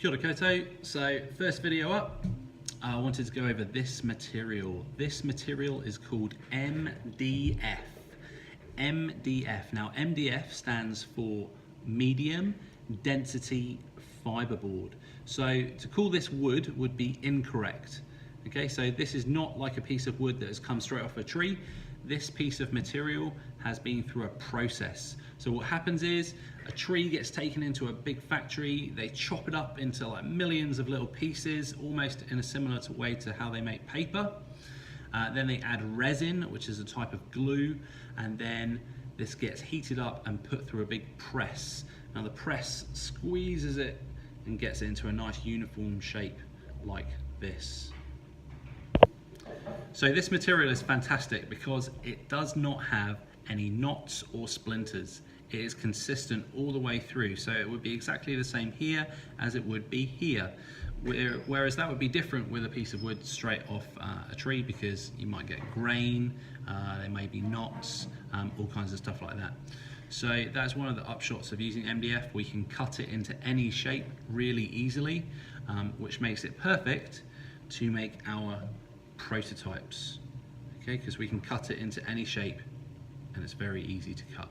Kia ora koutou. So first video up, I wanted to go over this material. This material is called MDF. MDF. Now MDF stands for medium density fiberboard. So to call this wood would be incorrect. Okay, so this is not like a piece of wood that has come straight off a tree. This piece of material has been through a process. So what happens is a tree gets taken into a big factory, they chop it up into like millions of little pieces, almost in a similar way to how they make paper. Then they add resin, which is a type of glue, and then this gets heated up and put through a big press. Now the press squeezes it and gets it into a nice uniform shape like this. So this material is fantastic because it does not have any knots or splinters. It is consistent all the way through. So it would be exactly the same here as it would be here. Whereas that would be different with a piece of wood straight off a tree, because you might get grain, there may be knots, all kinds of stuff like that. So that's one of the upshots of using MDF. We can cut it into any shape really easily, which makes it perfect to make our prototypes, okay, because we can cut it into any shape and it's very easy to cut.